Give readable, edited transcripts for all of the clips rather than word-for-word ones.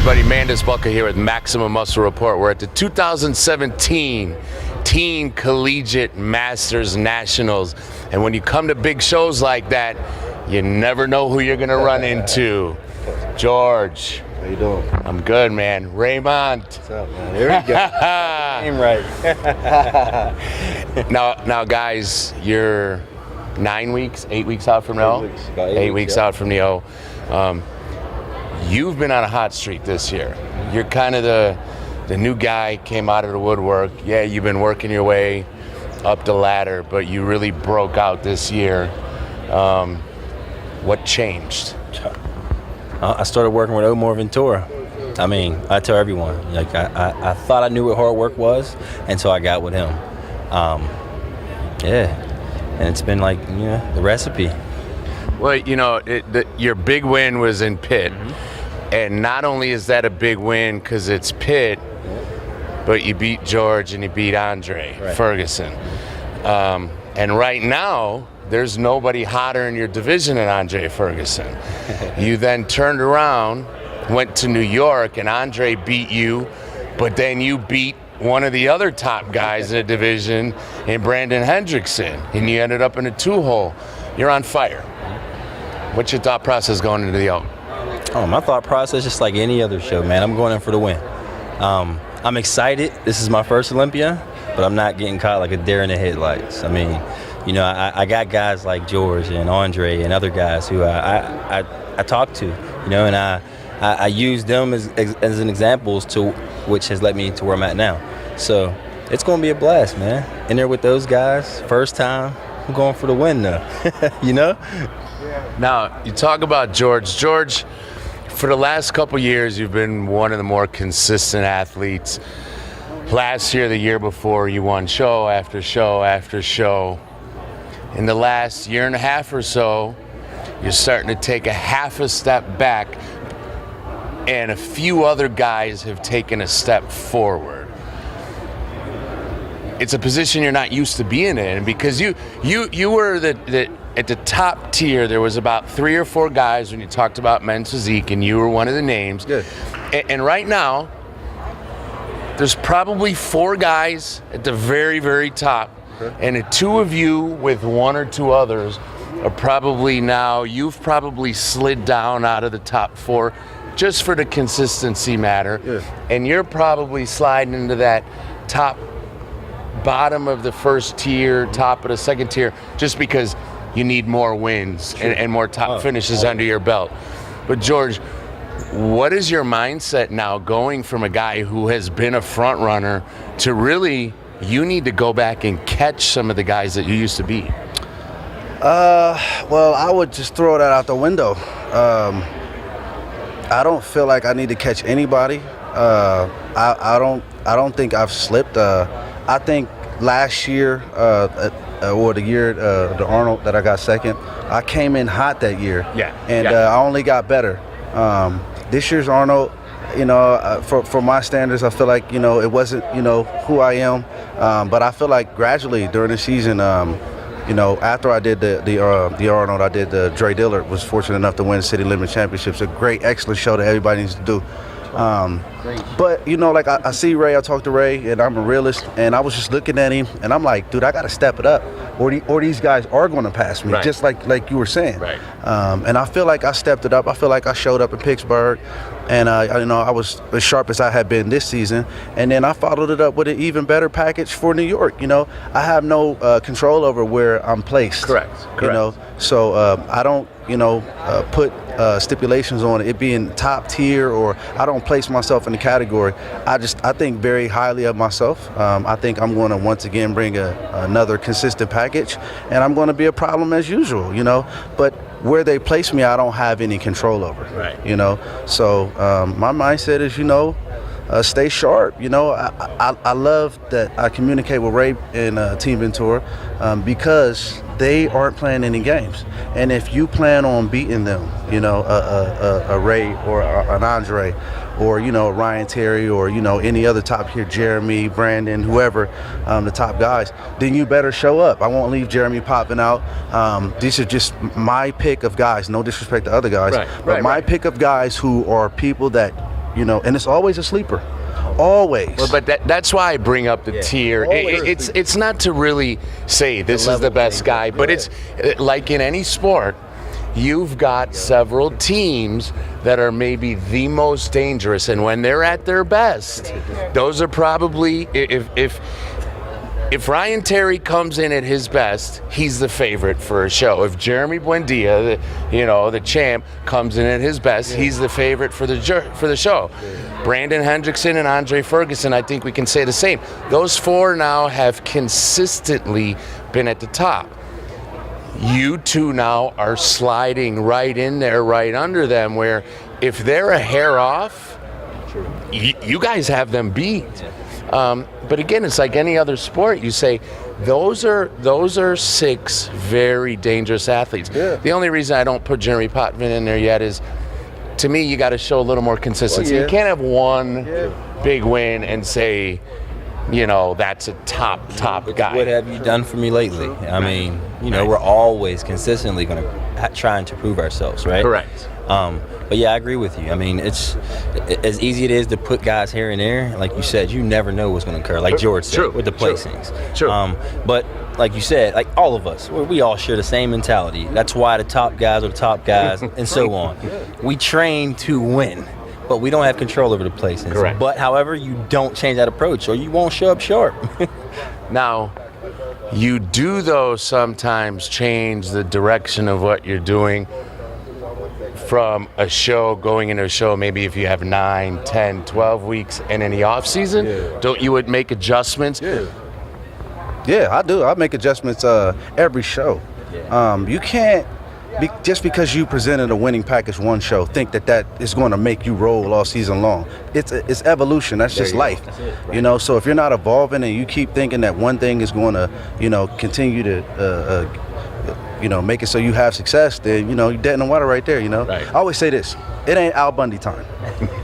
everybody? Mandus here with Maximum Muscle Report. We're at the 2017 Teen Collegiate Masters Nationals. And when you come to big shows like that, you never know who you're going to run into. George. How you doing? I'm good, man. Raymont. What's up, man? Here we go. Name right. Now, guys, you're 8 weeks out from now? 8 weeks. About 8 weeks yeah. out from the O. You've been on a hot streak this year. You're kind of the new guy, came out of the woodwork. Yeah, you've been working your way up the ladder, but you really broke out this year. What changed? I started working with Omar Ventura. I mean, I tell everyone, like I thought I knew what hard work was, and so I got with him. Yeah, and it's been like, the recipe. Well, your big win was in Pitt, and not only is that a big win because it's Pitt, but you beat George and you beat Andre Ferguson. And right now, there's nobody hotter in your division than Andre Ferguson. You then turned around, went to New York, and Andre beat you, but then you beat one of the other top guys in the division in Brandon Hendrickson, and you ended up in a 2-hole. You're on fire. What's your thought process going into the O? Oh, my thought process, just like any other show, man. I'm going in for the win. I'm excited. This is my first Olympia, but I'm not getting caught like a deer in the headlights. I mean, I got guys like George and Andre and other guys who I talk to, and I use them as an examples to which has led me to where I'm at now. So it's going to be a blast, man. In there with those guys, first time, I'm going for the win now, Now, you talk about George. George, for the last couple years, you've been one of the more consistent athletes. Last year, the year before, you won show after show after show. In the last year and a half or so, you're starting to take a half a step back, and a few other guys have taken a step forward. It's a position you're not used to being in, because you were at the top tier. There was about 3 or 4 guys when you talked about men's physique, and you were one of the names. Good. And right now, there's probably 4 guys at the very, very top. And the 2 of you with 1 or 2 others are probably now, you've probably slid down out of the top 4 just for the consistency matter. Yeah. And you're probably sliding into that bottom of the first tier, top of the second tier, just because you need more wins and more top finishes under your belt. But George, what is your mindset now going from a guy who has been a front runner to really, you need to go back and catch some of the guys that you used to beat? Well, I would just throw that out the window. I don't feel like I need to catch anybody. I don't think I've slipped. I think last year, or the year the Arnold that I got second, I came in hot that year. Yeah. And I only got better. This year's Arnold, for my standards, I feel like it wasn't who I am. But I feel like gradually during the season, after I did the Arnold, I did the Dre Dillard, was fortunate enough to win City Limit Championships. A great, excellent show that everybody needs to do. But I see Ray, I talked to Ray, and I'm a realist, and I was just looking at him, and I'm like, dude, I got to step it up, or these guys are going to pass me, just like you were saying. Right. And I feel like I stepped it up. I feel like I showed up in Pittsburgh, and I was as sharp as I had been this season, and then I followed it up with an even better package for New York. I have no control over where I'm placed. Correct. So I don't put stipulations on it being top tier, or I don't place myself in the category. I think very highly of myself. I think I'm going to once again bring another consistent package, and I'm going to be a problem as usual, but where they place me, I don't have any control over. Right. So my mindset is, stay sharp. I love that I communicate with Ray and Team Ventura because they aren't playing any games. And if you plan on beating them, a Ray or an Andre, or Ryan Terry, or any other top here, Jeremy, Brandon, whoever, the top guys, then you better show up. I won't leave Jeremy popping out. These are just my pick of guys. No disrespect to other guys, but my pick of guys who are people that and it's always a sleeper. Always. Well, but that's why I bring up the tier. It's not to really say this is the best guy, but it's like in any sport, you've got several teams that are maybe the most dangerous, and when they're at their best, those are probably if Ryan Terry comes in at his best, he's the favorite for a show. If Jeremy Buendia, the champ, comes in at his best, he's the favorite for the show. Brandon Hendrickson and Andre Ferguson, I think we can say the same. Those four now have consistently been at the top. You two now are sliding right in there, right under them, where if they're a hair off, you guys have them beat. But again, it's like any other sport. You say those are 6 very dangerous athletes. Yeah. The only reason I don't put Jeremy Potvin in there yet is, to me, you got to show a little more consistency. You can't have one big win and say, that's a top guy. What have you done for me lately? I mean, we're always consistently going to trying to prove ourselves, right? Correct. But yeah, I agree with you. I mean, it's as easy it is to put guys here and there. Like you said, you never know what's going to occur. Like George said, with the placings. True. But like you said, like all of us, we all share the same mentality. That's why the top guys are the top guys, and so on. We train to win, but we don't have control over the placings. Correct. But however, you don't change that approach, or you won't show up sharp. Now, you do though sometimes change the direction of what you're doing from a show going into a show. Maybe if you have 9, 10, 12 weeks and in the off season, don't you would make adjustments? Yeah, I do. I make adjustments every show. You can't just because you presented a winning package one show think that is going to make you roll all season long. It's evolution. That's just life. That's so if you're not evolving and you keep thinking that one thing is going to continue to make it so you have success, then you're dead in the water right there. Right. I always say this: it ain't Al Bundy time.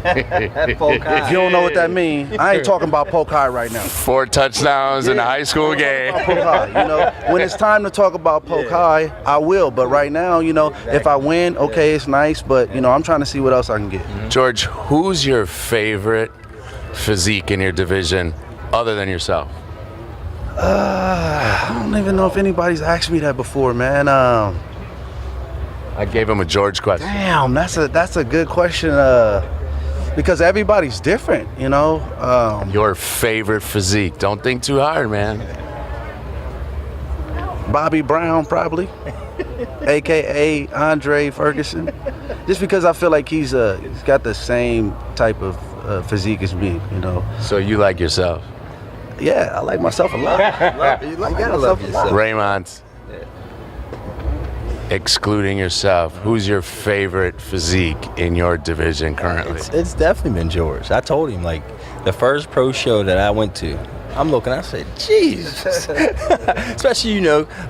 If you don't know what that means, I ain't talking about poke high right now. 4 touchdowns in a high school game. Poke high, when it's time to talk about poke high, I will. But right now, if I win, okay, it's nice. But I'm trying to see what else I can get. George, who's your favorite physique in your division, other than yourself? I don't even know if anybody's asked me that before, man. I gave him a George question. Damn, that's a good question. Because everybody's different, Your favorite physique? Don't think too hard, man. Bobby Brown, probably, aka Andre Ferguson. Just because I feel like he's got the same type of physique as me, So you like yourself? Yeah, I like myself a lot. You gotta love yourself. Raymont, excluding yourself, who's your favorite physique in your division currently? It's definitely been George. I told him, like, the first pro show that I went to, I'm looking, I said, Jesus. Especially,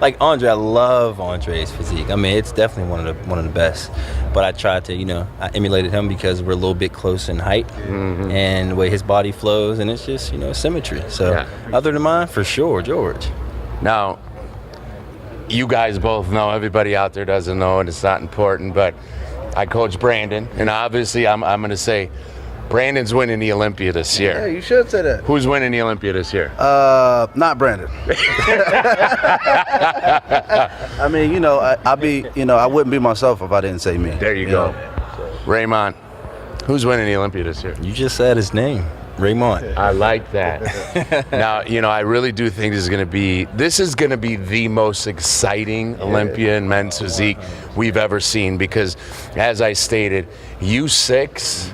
like Andre, I love Andre's physique. I mean, it's definitely one of the best. But I tried to, I emulated him because we're a little bit close in height and the way his body flows, and it's just, symmetry. So other than mine, for sure, George. Now, you guys both know, everybody out there doesn't know, and it's not important, but I coach Brandon, and obviously I'm going to say Brandon's winning the Olympia this year. Yeah, you should say that. Who's winning the Olympia this year? Not Brandon. I mean, I wouldn't be myself if I didn't say me. There you go. Raymont, who's winning the Olympia this year? You just said his name, Raymont. I like that. Now, I really do think this is going to be the most exciting Olympia in men's physique we've ever seen, because, as I stated, you 6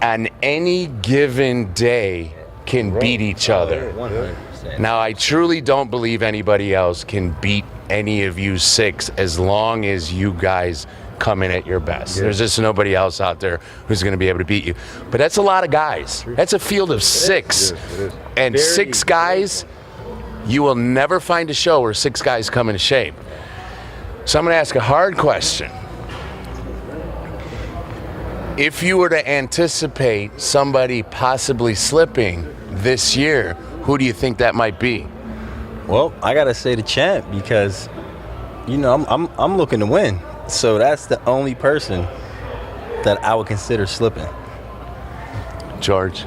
on any given day can beat each other. 100%. Now, I truly don't believe anybody else can beat any of you 6 as long as you guys come in at your best. There's just nobody else out there who's going to be able to beat you. But that's a lot of guys. That's a field of 6. And 6 guys, you will never find a show where 6 guys come into shape. So I'm going to ask a hard question. If you were to anticipate somebody possibly slipping this year, who do you think that might be? Well, I gotta say the champ, because I'm looking to win. So that's the only person that I would consider slipping. George?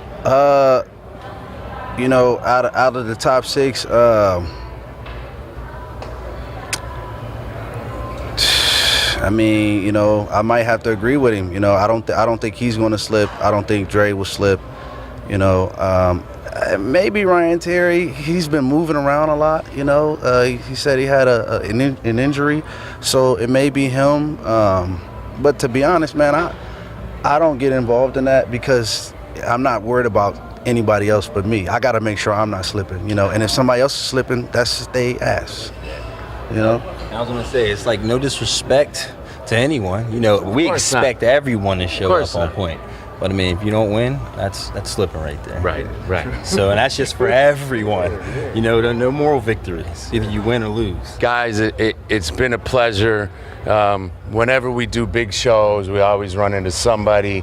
You know, out of the top 6, I mean, you know, I might have to agree with him. You know, I don't think he's going to slip. I don't think Dre will slip. You know, maybe Ryan Terry. He's been moving around a lot. You know, he said he had an injury, so it may be him. But to be honest, man, I don't get involved in that because I'm not worried about anybody else but me. I got to make sure I'm not slipping. You know, and if somebody else is slipping, that's they ass. You know. I was gonna say, it's like no disrespect to anyone. You know, we expect everyone to show up on point. But I mean, if you don't win, that's slipping right there. Right. So, and that's just for everyone. You know, no moral victories. Either you win or lose. Guys, it's been a pleasure. Whenever we do big shows, we always run into somebody.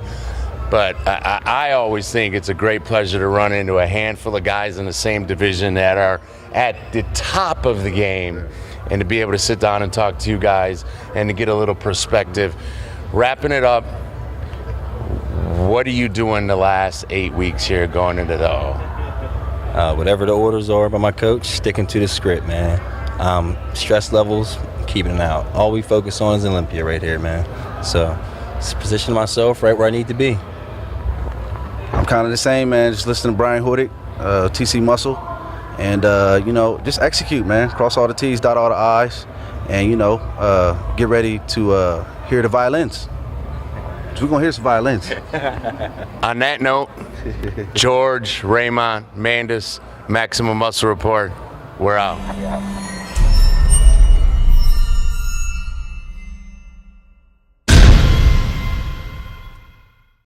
But I always think it's a great pleasure to run into a handful of guys in the same division that are at the top of the game, and to be able to sit down and talk to you guys and to get a little perspective. Wrapping it up, what are you doing the last 8 weeks here going into the O? Whatever the orders are by my coach, sticking to the script, man. Stress levels, keeping it out. All we focus on is Olympia right here, man. So, just positioning myself right where I need to be. I'm kind of the same, man. Just listening to Brian Hoodick, TC Muscle. And, you know, just execute, man. Cross all the T's, dot all the I's. And, you know, get ready to hear the violins. We're going to hear some violins. On that note, George, Raymont, Mandus, Maximum Muscle Report, we're out.